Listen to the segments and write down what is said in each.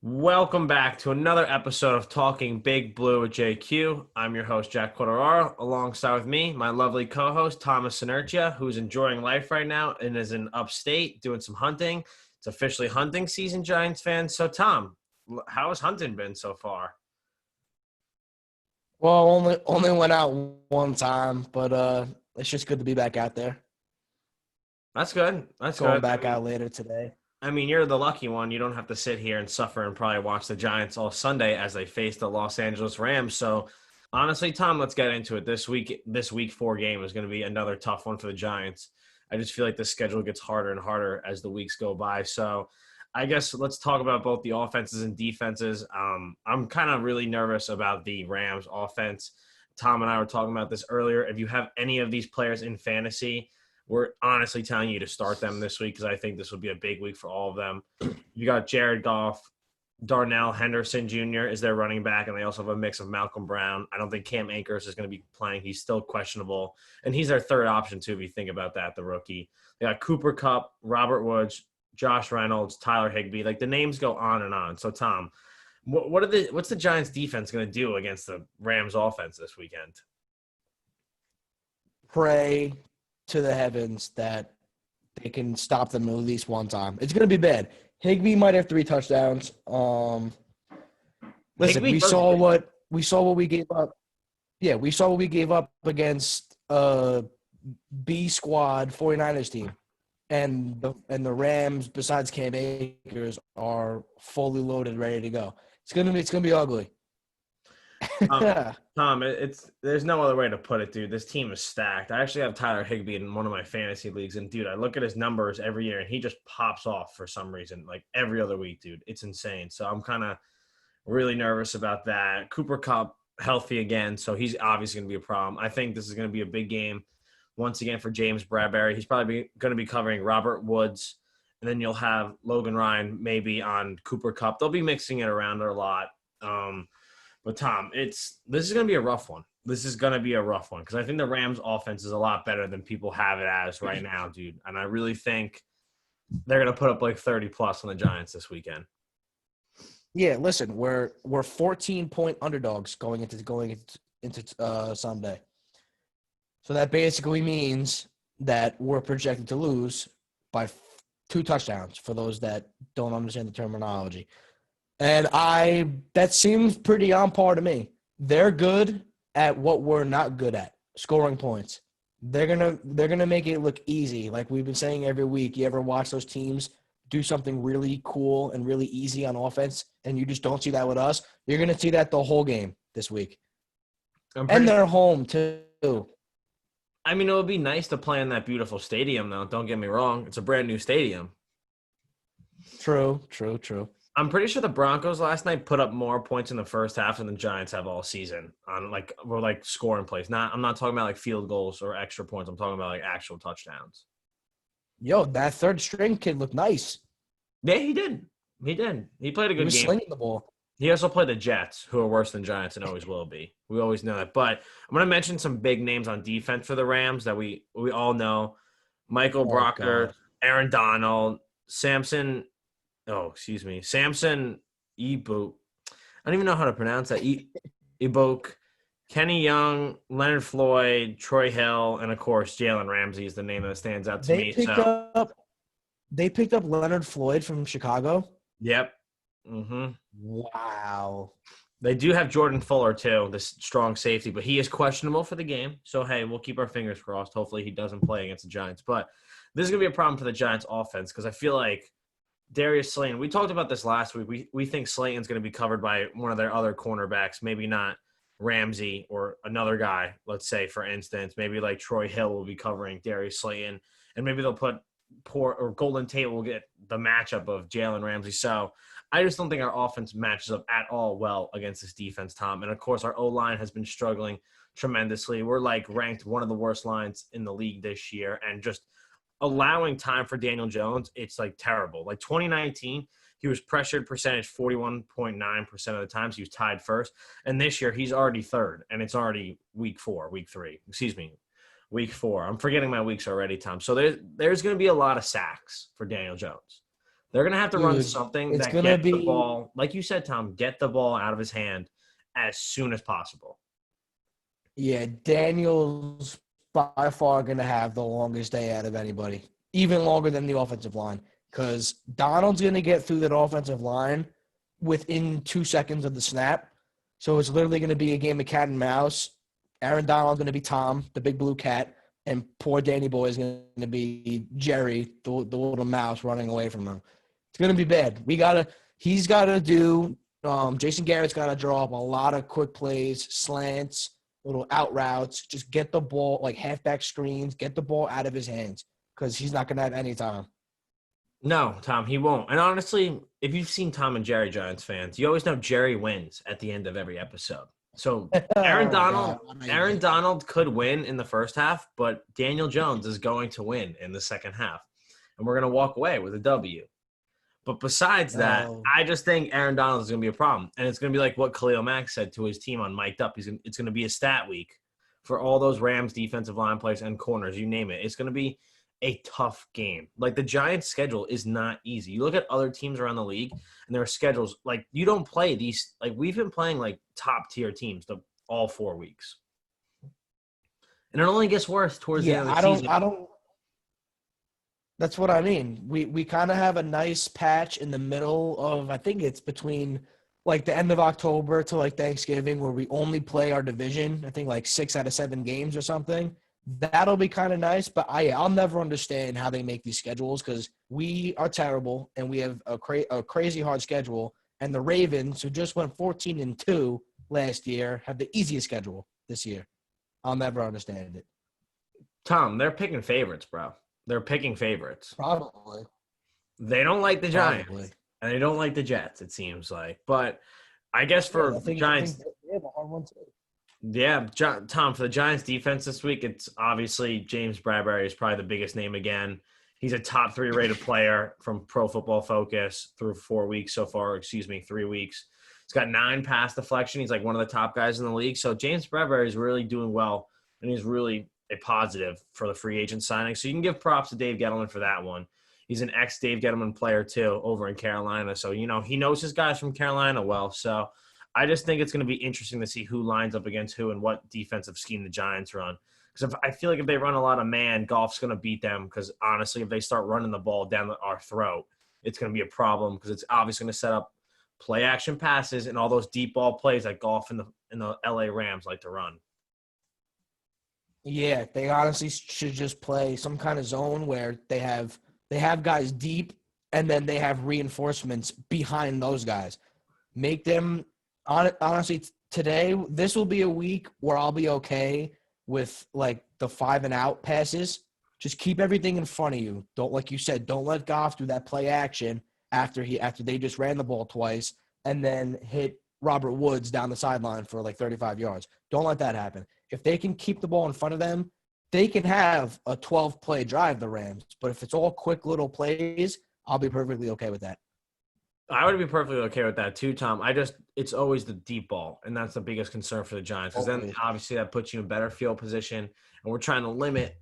Welcome back to another episode of Talking Big Blue with JQ. I'm your host, Jack Quateraro. Alongside with me, my lovely co-host, Thomas Sinertia, who's enjoying life right now and is in upstate doing some hunting. It's officially hunting season, Giants fans. So, Tom, how has hunting been so far? Well, only went out one time, but it's just good to be back out there. That's good. That's Going good. back out later today. I mean, you're the lucky one. You don't have to sit here and suffer and probably watch the Giants all Sunday as they face the Los Angeles Rams. So, honestly, Tom, let's get into it. This week 4 game is going to be another tough one for the Giants. I just feel like the schedule gets harder and harder as the weeks go by. So, I guess let's talk about both the offenses and defenses. I'm kind of really nervous about the Rams offense. Tom and I were talking about this earlier. If you have any of these players in fantasy, we're honestly telling you to start them this week because I think this will be a big week for all of them. You got Jared Goff, Darnell Henderson Jr. is their running back, and they also have a mix of Malcolm Brown. I don't think Cam Akers is going to be playing. He's still questionable. And he's their third option, too, if you think about that, the rookie. They got Cooper Kupp, Robert Woods, Josh Reynolds, Tyler Higbee. Like, the names go on and on. So, Tom, what's the Giants' defense going to do against the Rams' offense this weekend? Pray to the heavens that they can stop them at least one time. It's going to be bad. Higbee might have 3 touchdowns. Listen, we saw what we gave up. Yeah, we saw what we gave up against B squad 49ers team. And the Rams, besides Cam Akers, are fully loaded, ready to go. It's gonna be ugly. Tom, there's no other way to put it, dude. This team is stacked. I actually have Tyler Higbee in one of my fantasy leagues, and dude, I look at his numbers every year, and he just pops off for some reason, like every other week, dude. It's insane. So I'm kind of really nervous about that. Cooper Kupp healthy again, so he's obviously going to be a problem. I think this is going to be a big game once again for James Bradberry. He's probably going to be covering Robert Woods, and then you'll have Logan Ryan maybe on Cooper Kupp. They'll be mixing it around a lot. But, Tom, this is going to be a rough one. This is going to be a rough one because I think the Rams' offense is a lot better than people have it as right now, dude. And I really think they're going to put up like 30-plus on the Giants this weekend. Yeah, listen, we're 14-point underdogs going into Sunday. So that basically means that we're projected to lose by 2 touchdowns for those that don't understand the terminology. And that seems pretty on par to me. They're good at what we're not good at, scoring points. They're gonna make it look easy, like we've been saying every week. You ever watch those teams do something really cool and really easy on offense, and you just don't see that with us? You're gonna see that the whole game this week. And they're home too. I mean, it would be nice to play in that beautiful stadium, though. Don't get me wrong; it's a brand new stadium. True. I'm pretty sure the Broncos last night put up more points in the first half than the Giants have all season on like scoring plays. I'm not talking about like field goals or extra points. I'm talking about like actual touchdowns. Yo, that third string kid looked nice. Yeah, he did. He played a good game. He was slinging the ball. He also played the Jets, who are worse than Giants and always will be. We always know that. But I'm going to mention some big names on defense for the Rams that we all know. Michael Brocker, God. Aaron Donald, Samson Ebok. I don't even know how to pronounce that. Ebok, Kenny Young, Leonard Floyd, Troy Hill, and, of course, Jalen Ramsey is the name that stands out to me. They picked up Leonard Floyd from Chicago? Yep. Mm-hmm. Wow. They do have Jordan Fuller, too, the strong safety, but he is questionable for the game. So, hey, we'll keep our fingers crossed. Hopefully he doesn't play against the Giants. But this is going to be a problem for the Giants offense because I feel like Darius Slayton, we talked about this last week. We think Slayton's going to be covered by one of their other cornerbacks, maybe not Ramsey or another guy, let's say, for instance. Maybe like Troy Hill will be covering Darius Slayton, and maybe they'll put Golden Tate will get the matchup of Jalen Ramsey. So I just don't think our offense matches up at all well against this defense, Tom. And, of course, our O-line has been struggling tremendously. We're, ranked one of the worst lines in the league this year, and just allowing time for Daniel Jones, it's, terrible. 2019, he was pressured percentage 41.9% of the times. He was tied first. And this year, he's already third, and it's already week 4. I'm forgetting my weeks already, Tom. So there's going to be a lot of sacks for Daniel Jones. They're going to have to run Dude, something it's that gonna gets the be ball, like you said, Tom, get the ball out of his hand as soon as possible. yeah, Daniel's by far gonna have the longest day out of anybody, even longer than the offensive line, because Donald's gonna get through that offensive line within 2 seconds of the snap. So it's literally gonna be a game of cat and mouse. Aaron Donald's gonna be Tom, the big blue cat, and poor Danny Boy is gonna be Jerry, the little mouse running away from him. It's gonna be bad. He's gotta do. Jason Garrett's gotta draw up a lot of quick plays, slants, little out routes, just get the ball, like halfback screens, get the ball out of his hands because he's not going to have any time. No, Tom, he won't. And honestly, if you've seen Tom and Jerry Giants fans, you always know Jerry wins at the end of every episode. So Aaron Oh, Donald, God. I know you Aaron did. Donald could win in the first half, but Daniel Jones is going to win in the second half. And we're going to walk away with a W. But besides that, Oh, I just think Aaron Donald is going to be a problem. And it's going to be like what Khalil Mack said to his team on Mic'd Up. It's going to be a stat week for all those Rams defensive line players and corners, you name it. It's going to be a tough game. Like the Giants' schedule is not easy. You look at other teams around the league and their schedules, like you don't play these, like we've been playing like top tier teams all 4 weeks. And it only gets worse towards the yeah. end of the season. I don't. That's what I mean. We kind of have a nice patch in the middle of, I think it's between like the end of October to like Thanksgiving where we only play our division. I think like 6 out of 7 games or something. That'll be kind of nice, but I'll never understand how they make these schedules because we are terrible and we have a crazy hard schedule. And the Ravens, who just went 14-2 last year, have the easiest schedule this year. I'll never understand it. Tom, they're picking favorites, bro. They're picking favorites. Probably. They don't like the Giants. Probably. And they don't like the Jets, it seems like. But I guess for Giants, they have a hard one too. yeah, Tom, for the Giants defense this week, it's obviously James Bradbury is probably the biggest name again. He's a top 3 rated player from Pro Football Focus through 4 weeks so far, 3 weeks. He's got 9 pass deflection. He's like one of the top guys in the league. So James Bradbury is really doing well, and he's really a positive for the free agent signing. So you can give props to Dave Gettleman for that one. He's an ex-Dave Gettleman player, too, over in Carolina. So, you know, he knows his guys from Carolina well. So I just think it's going to be interesting to see who lines up against who and what defensive scheme the Giants run. Because I feel like if they run a lot of man, Goff's going to beat them. Because, honestly, if they start running the ball down our throat, it's going to be a problem because it's obviously going to set up play-action passes and all those deep ball plays that Goff and the L.A. Rams like to run. Yeah, they honestly should just play some kind of zone where they have guys deep and then they have reinforcements behind those guys. Make them honestly today. This will be a week where I'll be okay with like the 5 and out passes. Just keep everything in front of you. Don't, like you said, don't let Goff do that play action after they just ran the ball twice and then hit Robert Woods down the sideline for like 35 yards. Don't let that happen. If they can keep the ball in front of them, they can have a 12-play drive, the Rams. But if it's all quick little plays, I'll be perfectly okay with that. I would be perfectly okay with that too, Tom. It's always the deep ball, and that's the biggest concern for the Giants because then obviously that puts you in better field position, and we're trying to limit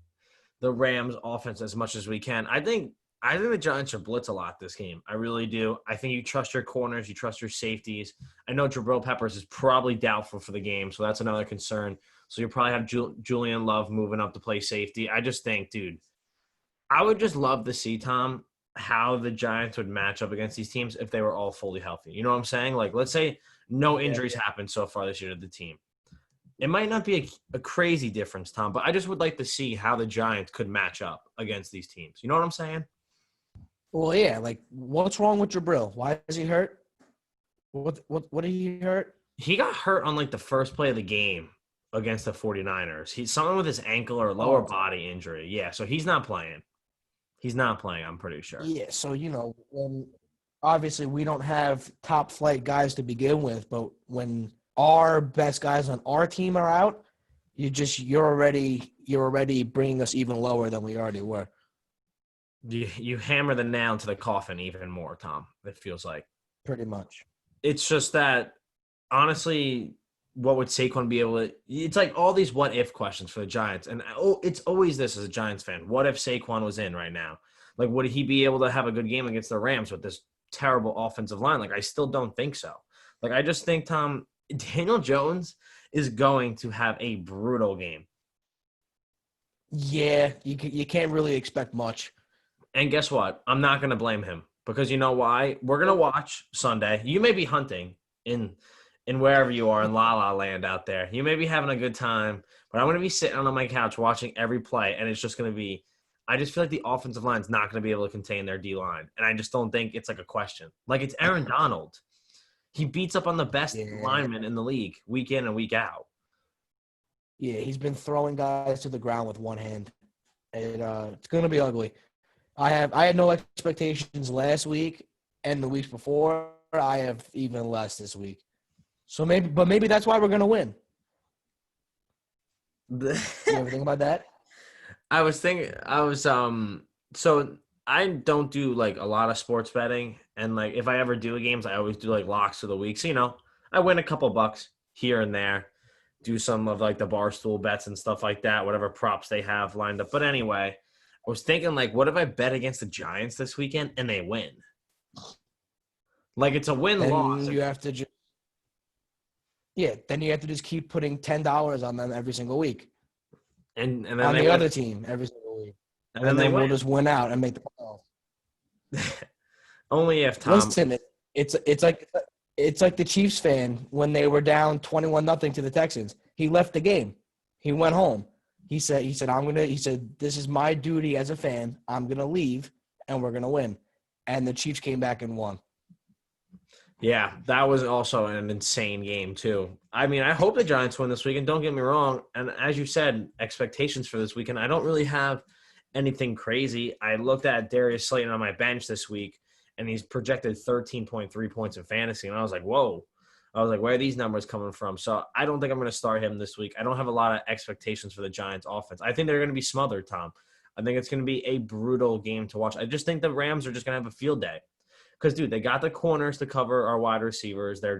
the Rams' offense as much as we can. I think the Giants should blitz a lot this game. I really do. I think you trust your corners, you trust your safeties. I know Jabril Peppers is probably doubtful for the game, so that's another concern. So you'll probably have Julian Love moving up to play safety. I just think, dude, I would just love to see, Tom, how the Giants would match up against these teams if they were all fully healthy. You know what I'm saying? Like, let's say no injuries happened so far this year to the team. It might not be a crazy difference, Tom, but I just would like to see how the Giants could match up against these teams. You know what I'm saying? Well, yeah. Like, what's wrong with Jabril? Why is he hurt? What did he hurt? He got hurt on like the first play of the game against the 49ers. He's something with his ankle or lower body injury. Yeah, so he's not playing. He's not playing, I'm pretty sure. Yeah, so, obviously we don't have top flight guys to begin with, but when our best guys on our team are out, you're already bringing us even lower than we already were. You hammer the nail into the coffin even more, Tom, it feels like. Pretty much. It's just that, honestly, what would Saquon be able to – it's like all these what-if questions for the Giants. And it's always this as a Giants fan. What if Saquon was in right now? Like, would he be able to have a good game against the Rams with this terrible offensive line? Like, I still don't think so. Like, I just think, Tom, Daniel Jones is going to have a brutal game. Yeah, you can't really expect much. And guess what? I'm not going to blame him because you know why? We're going to watch Sunday. You may be hunting in wherever you are in La La Land out there. You may be having a good time, but I'm going to be sitting on my couch watching every play, and it's just going to be – I just feel like the offensive line is not going to be able to contain their D-line, and I just don't think it's like a question. Like, it's Aaron Donald. He beats up on the best linemen in the league week in and week out. Yeah, he's been throwing guys to the ground with one hand, and it's going to be ugly. I had no expectations last week and the weeks before. I have even less this week. So maybe that's why we're going to win. You ever think about that? So I don't do like a lot of sports betting, and like if I ever do games, I always do like locks of the week. So I win a couple bucks here and there, do some of like the barstool bets and stuff like that, whatever props they have lined up. But anyway, I was thinking like, what if I bet against the Giants this weekend and they win? Like it's a win-loss. Then you have to then you have to just keep putting $10 on them every single week. And then on the other team every single week. And then we'll just win out and make the playoffs. Only if Tom. Listen, it's like the Chiefs fan when they were down 21-0 to the Texans. He left the game. He went home. He said this is my duty as a fan. I'm gonna leave and we're gonna win. And the Chiefs came back and won. Yeah, that was also an insane game too. I mean, I hope the Giants win this weekend. Don't get me wrong. And as you said, expectations for this weekend, I don't really have anything crazy. I looked at Darius Slayton on my bench this week, and he's projected 13.3 points in fantasy. And I was like, whoa. I was like, where are these numbers coming from? So I don't think I'm going to start him this week. I don't have a lot of expectations for the Giants offense. I think they're going to be smothered, Tom. I think it's going to be a brutal game to watch. I just think the Rams are just going to have a field day. Because, dude, they got the corners to cover our wide receivers. They're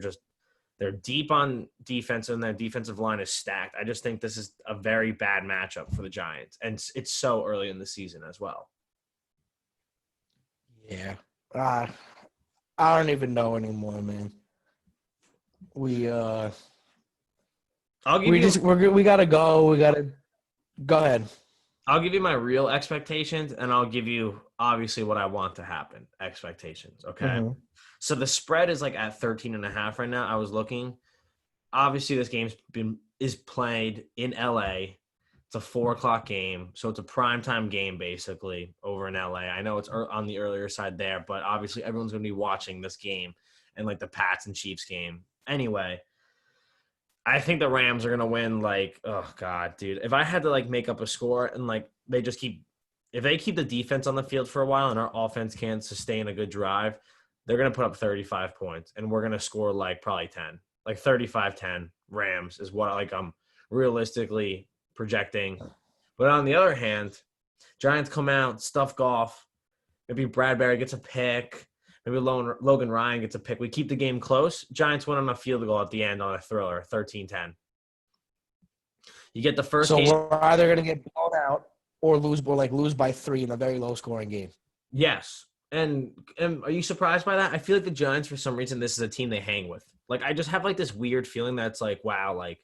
deep on defense, and their defensive line is stacked. I just think this is a very bad matchup for the Giants. And it's so early in the season as well. Yeah. I don't even know anymore, man. We gotta go. We gotta go ahead. I'll give you my real expectations, and I'll give you obviously what I want to happen expectations. Okay. Mm-hmm. So the spread is like at 13.5 right now. I was looking. Obviously, this is played in LA. It's a 4:00 game, so it's a primetime game basically over in LA. I know it's on the earlier side there, but obviously everyone's going to be watching this game and like the Pats and Chiefs game. Anyway, I think the Rams are going to win like, oh God, dude. If I had to like make up a score and like if they keep the defense on the field for a while and our offense can't sustain a good drive, they're going to put up 35 points and we're going to score like probably 10. Like 35-10 Rams is what like I'm realistically projecting. But on the other hand, Giants come out, stuff Goff. Maybe Bradbury gets a pick. Maybe Logan Ryan gets a pick. We keep the game close. Giants win on a field goal at the end on a thriller, 13-10. You get the first game. So we're either going to get blown out or lose by 3 in a very low-scoring game. Yes. And are you surprised by that? I feel like the Giants, for some reason, this is a team they hang with. Like, I just have, like, this weird feeling that's like, wow, like,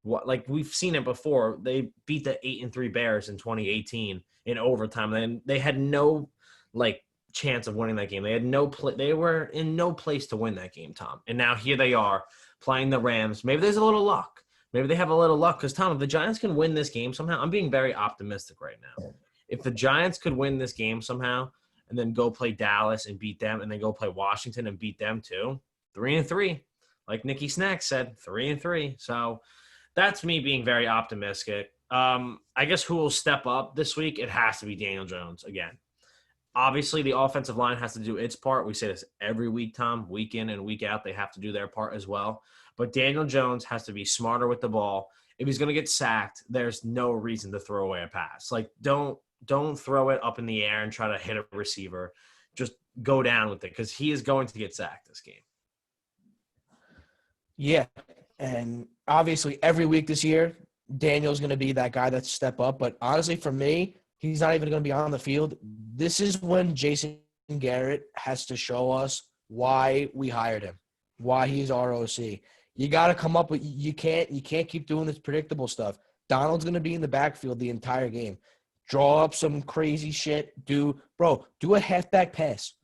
what? Like, we've seen it before. They beat the 8-3 Bears in 2018 in overtime. And they had no, like, chance of winning that game. They had they were in no place to win that game, Tom. And now here they are playing the Rams. Maybe there's a little luck. Maybe they have a little luck because, Tom, if the Giants can win this game somehow, I'm being very optimistic right now. If the Giants could win this game somehow and then go play Dallas and beat them and then go play Washington and beat them too, 3-3. Like Nicky Snack said, 3-3. So that's me being very optimistic. I guess who will step up this week? It has to be Daniel Jones again. Obviously, the offensive line has to do its part. We say this every week, Tom. Week in and week out, they have to do their part as well. But Daniel Jones has to be smarter with the ball. If he's going to get sacked, there's no reason to throw away a pass. Like, don't throw it up in the air and try to hit a receiver. Just go down with it because he is going to get sacked this game. Yeah, and obviously every week this year, Daniel's going to be that guy that's step up. But honestly, for me, He's not even going to be on the field. This is when Jason Garrett has to show us why we hired him, why he's ROC. You got to come up with you can't keep doing this predictable stuff. Donald's going to be in the backfield the entire game. Draw up some crazy shit. Do a halfback pass.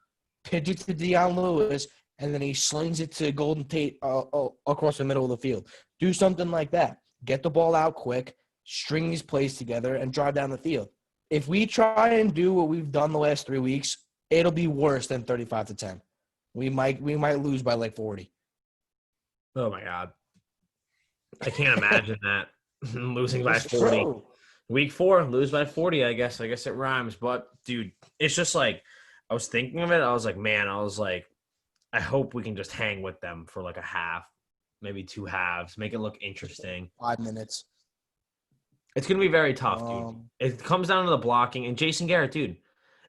Pitch it to Deion Lewis, and then he slings it to Golden Tate across the middle of the field. Do something like that. Get the ball out quick, string these plays together, and drive down the field. If we try and do what we've done the last 3 weeks, it'll be worse than 35-10. We might lose by like 40. Oh my God. I can't imagine that. Losing by 40. True. Week 4, lose by 40, I guess. I guess it rhymes. But, dude, it's just like I was thinking of it. I was like, man, I hope we can just hang with them for like a half, maybe 2 halves, make it look interesting. 5 minutes. It's going to be very tough, dude. It comes down to the blocking. And Jason Garrett, dude,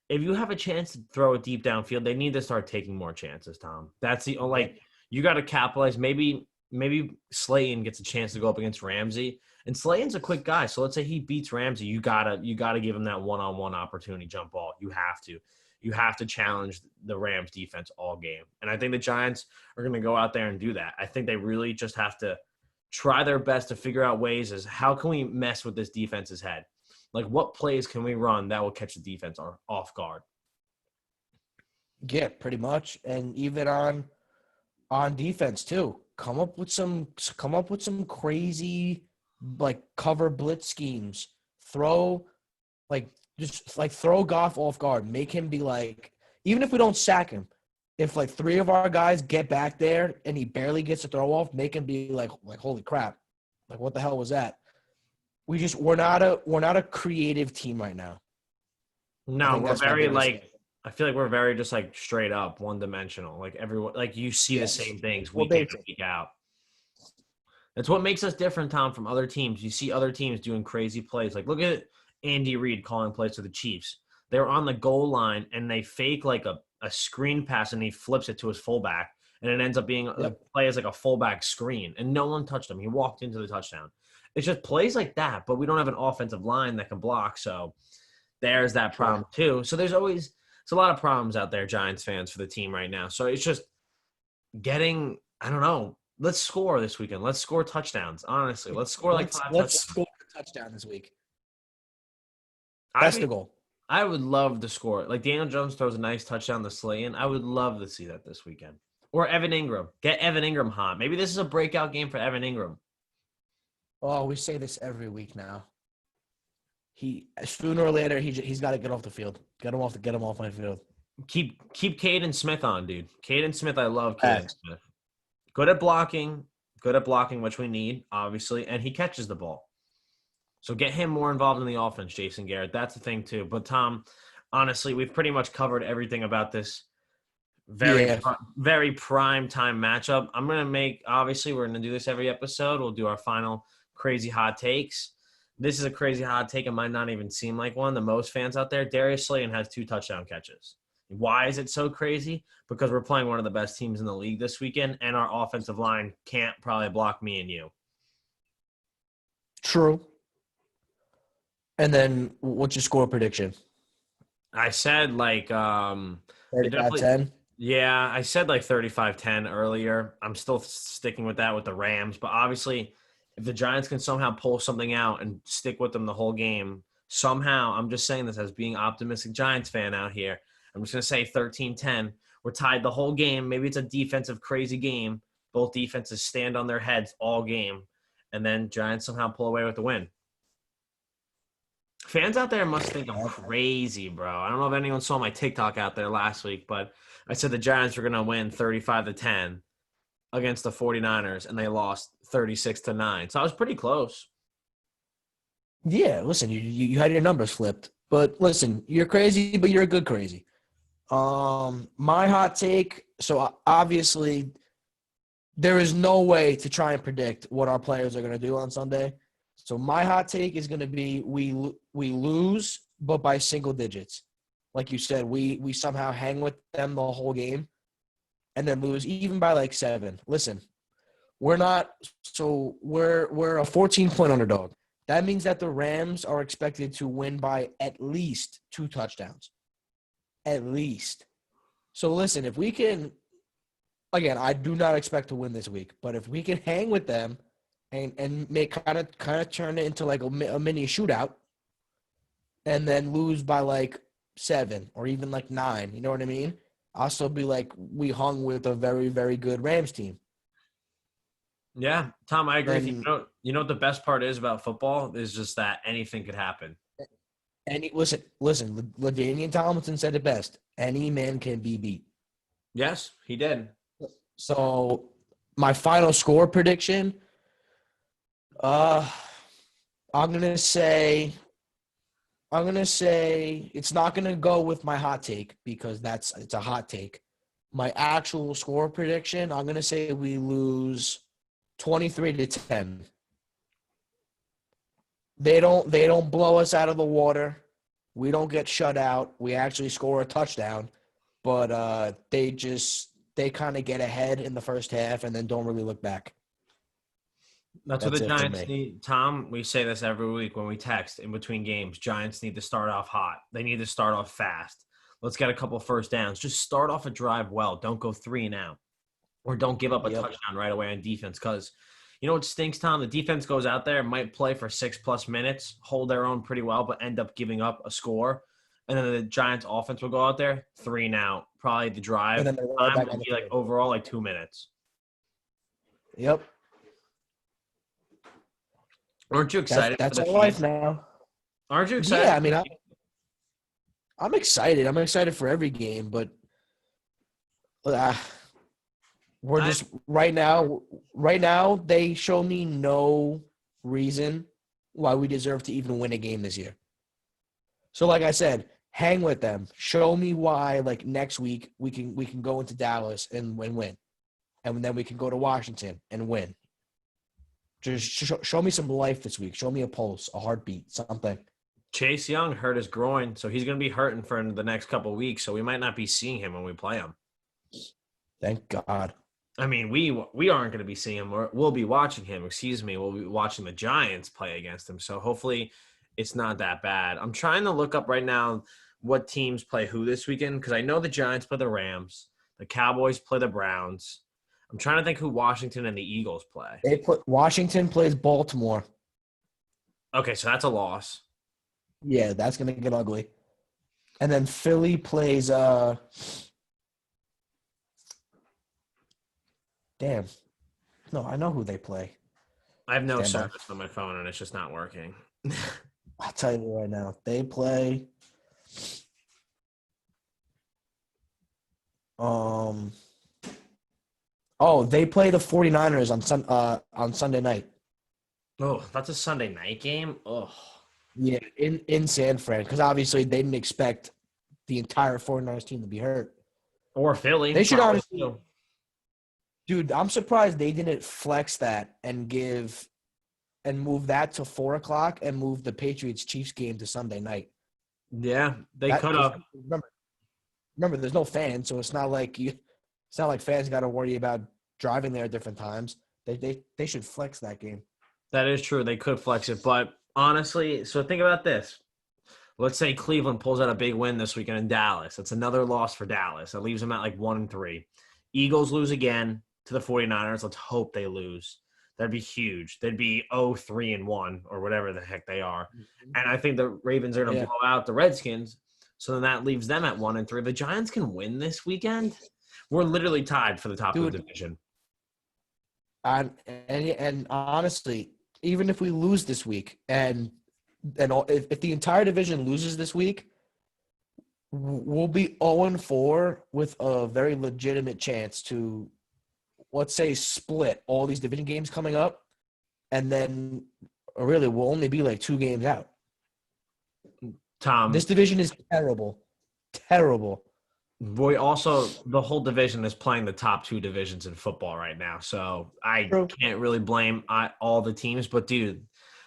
if you have a chance to throw it deep downfield, they need to start taking more chances, Tom. That's the you got to capitalize. Maybe Slayton gets a chance to go up against Ramsey. And Slayton's a quick guy. So let's say he beats Ramsey. You gotta give him that one-on-one opportunity jump ball. You have to. You have to challenge the Rams defense all game. And I think the Giants are going to go out there and do that. I think they really just have to try their best to figure out ways as how can we mess with this defense's head? Like what plays can we run that will catch the defense off guard? Yeah, pretty much. And even on defense too. Come up with some crazy like cover blitz schemes. Throw Goff off guard. Make him be like, even if we don't sack him, if like 3 of our guys get back there and he barely gets a throw off, make him be like holy crap. Like what the hell was that? We're not a creative team right now. No, we're very I feel like we're very just like straight up one dimensional. Like everyone, like you see the same things week in and week out. That's what makes us different, Tom, from other teams. You see other teams doing crazy plays. Like look at Andy Reid calling plays to the Chiefs. They're on the goal line and they fake like a screen pass and he flips it to his fullback and it ends up being a play as like a fullback screen and no one touched him. He walked into the touchdown. It's just plays like that, but we don't have an offensive line that can block. So there's that problem too. So there's a lot of problems out there, Giants fans, for the team right now. So it's just getting, I don't know, let's score this weekend. Let's score touchdowns, honestly. Let's score like 5 touchdowns. Let's score a touchdown this week. That's the goal. I would love to score. Like Daniel Jones throws a nice touchdown to Slayton. I would love to see that this weekend. Or Evan Ingram. Get Evan Ingram hot. Maybe this is a breakout game for Evan Ingram. Oh, we say this every week now. Sooner or later he's got to get off the field. Get him off my field. Keep Caden Smith on, dude. Caden Smith, I love Caden Smith. Good at blocking, which we need, obviously, and he catches the ball. So get him more involved in the offense, Jason Garrett. That's the thing too. But Tom, honestly, we've pretty much covered everything about this very prime time matchup. Obviously, we're going to do this every episode. We'll do our final crazy hot takes. This is a crazy hot take. It might not even seem like one. The most fans out there, Darius Slayton has 2 touchdown catches. Why is it so crazy? Because we're playing one of the best teams in the league this weekend, and our offensive line can't probably block me and you. True. And then what's your score prediction? I said 35-10? Yeah, I said 35-10 earlier. I'm still sticking with that with the Rams. But obviously, if the Giants can somehow pull something out and stick with them the whole game, somehow, I'm just saying this as being optimistic Giants fan out here, I'm just going to say 13-10. We're tied the whole game. Maybe it's a defensive crazy game. Both defenses stand on their heads all game. And then Giants somehow pull away with the win. Fans out there must think I'm crazy, bro. I don't know if anyone saw my TikTok out there last week, but I said the Giants were going to win 35-10 against the 49ers, and they lost 36-9. So I was pretty close. Yeah, listen, you had your numbers flipped. But listen, you're crazy, but you're a good crazy. My hot take, so obviously there is no way to try and predict what our players are going to do on Sunday. So my hot take is going to be we lose, but by single digits. Like you said, we somehow hang with them the whole game and then lose even by 7. Listen, we're a 14-point underdog. That means that the Rams are expected to win by at least 2 touchdowns. At least. So listen, if we can – again, I do not expect to win this week. But if we can hang with them and make kind of turn it into like a mini shootout and then lose by like 7 or even like 9, you know what I mean? I'll still be like we hung with a very, very good Rams team. Yeah, Tom, I agree with you. And You know what the best part is about football is just that anything could happen. listen, LaDainian Tomlinson said it best. Any man can be beat. Yes, he did. So my final score prediction, I'm gonna say it's not gonna go with my hot take because it's a hot take. My actual score prediction, I'm gonna say we lose 23-10. They don't blow us out of the water. We don't get shut out. We actually score a touchdown, but they kind of get ahead in the first half and then don't really look back. That's what the it for Giants me. need. Tom, we say this every week when we text in between games. Giants need to start off hot. They need to start off fast. Let's get a couple first downs. Just start off a drive well. Don't go 3 and out. Or don't give up a Yep. touchdown right away on defense because you know what stinks, Tom? The defense goes out there, might play for 6+ minutes, hold their own pretty well, but end up giving up a score. And then the Giants offense will go out there, 3 and out. Probably the drive And then they're right time back will on the be like field. overall like 2 minutes. Yep. Aren't you excited That's for the our life future? now. Aren't you excited? Yeah, I mean, I'm excited. I'm excited for every game, but we're just right now. Right now, they show me no reason why we deserve to even win a game this year. So, like I said, hang with them. Show me why. Like next week, we can go into Dallas and win, and then we can go to Washington and win. Just show me some life this week. Show me a pulse, a heartbeat, something. Chase Young hurt his groin, so he's going to be hurting for the next couple of weeks. So we might not be seeing him when we play him. Thank God. I mean, we aren't going to be seeing him. We'll be watching him. Excuse me. We'll be watching the Giants play against him. So hopefully, it's not that bad. I'm trying to look up right now what teams play who this weekend because I know the Giants play the Rams, the Cowboys play the Browns. I'm trying to think who Washington and the Eagles play. Washington plays Baltimore. Okay, so that's a loss. Yeah, that's gonna get ugly. And then Philly plays damn. No, I know who they play. I have no Stand by. service on my phone and it's just not working. I'll tell you right now. They play they play the 49ers on Sunday night. Oh, that's a Sunday night game? Oh. Yeah, in San Fran, because obviously they didn't expect the entire 49ers team to be hurt. Or Philly. They should probably honestly too. Dude, I'm surprised they didn't flex that and move that to 4:00 and move the Patriots-Chiefs game to Sunday night. Yeah, they could have. Remember, there's no fans, so it's not like fans got to worry about driving there at different times. They should flex that game. That is true. They could flex it. But honestly, so think about this. Let's say Cleveland pulls out a big win this weekend in Dallas. That's another loss for Dallas. That leaves them at like 1-3. Eagles lose again to the 49ers. Let's hope they lose. That'd be huge. They'd be 0-3-1 or whatever the heck they are. Mm-hmm. And I think the Ravens are going to blow out the Redskins. So then that leaves them at 1-3. The Giants can win this weekend. We're literally tied for the top of the division. And honestly, even if we lose this week and if the entire division loses this week, we'll be 0-4 with a very legitimate chance to, let's say, split all these division games coming up, and then really we'll only be like 2 games out. Tom, this division is terrible. Terrible. Boy, also, the whole division is playing the top 2 divisions in football right now. So I can't really blame all the teams. But, dude,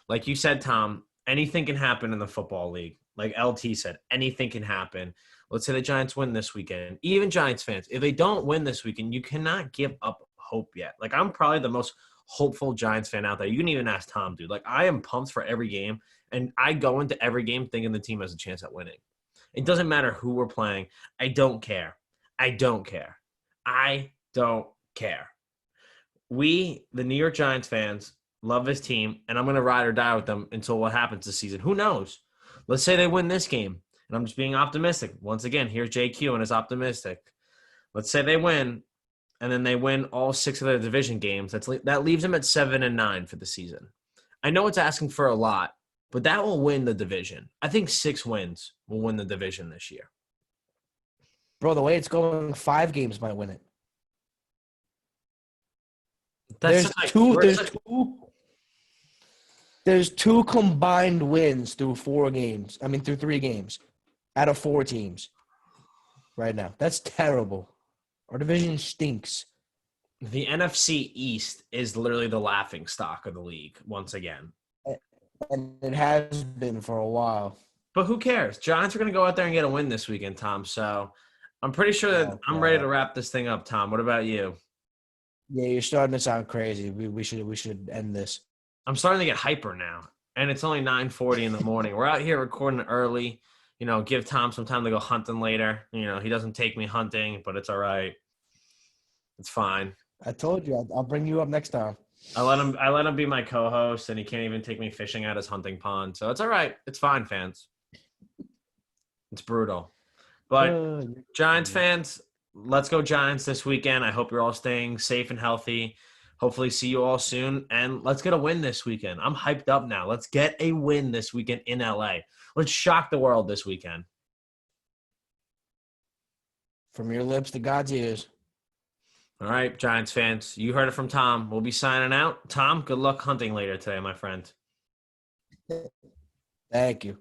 like you said, Tom, anything can happen in the football league. Like LT said, anything can happen. Let's say the Giants win this weekend. Even Giants fans, if they don't win this weekend, you cannot give up hope yet. Like I'm probably the most hopeful Giants fan out there. You can even ask Tom, dude. Like, I am pumped for every game, and I go into every game thinking the team has a chance at winning. It doesn't matter who we're playing. I don't care. I don't care. I don't care. We, the New York Giants fans, love this team, and I'm going to ride or die with them until what happens this season. Who knows? Let's say they win this game, and I'm just being optimistic. Once again, here's JQ and is optimistic. Let's say they win, and then they win all 6 of their division games. That leaves them at 7-9 for the season. I know it's asking for a lot, but that will win the division. I think 6 wins will win the division this year. Bro, the way it's going, 5 games might win it. That's There's two combined wins through 3 games out of 4 teams right now. That's terrible. Our division stinks. The NFC East is literally the laughing stock of the league once again. And it has been for a while. But who cares? Giants are going to go out there and get a win this weekend, Tom. So I'm pretty sure that I'm ready to wrap this thing up, Tom. What about you? Yeah, you're starting to sound crazy. We should end this. I'm starting to get hyper now, and it's only 9:40 in the morning. We're out here recording early. Give Tom some time to go hunting later. He doesn't take me hunting, but it's all right. It's fine. I told you I'll bring you up next time. I let him be my co-host, and he can't even take me fishing at his hunting pond. So it's all right. It's fine, fans. It's brutal. But Giants fans, let's go Giants this weekend. I hope you're all staying safe and healthy. Hopefully see you all soon. And let's get a win this weekend. I'm hyped up now. Let's get a win this weekend in LA. Let's shock the world this weekend. From your lips to God's ears. All right, Giants fans. You heard it from Tom. We'll be signing out. Tom, good luck hunting later today, my friend. Thank you.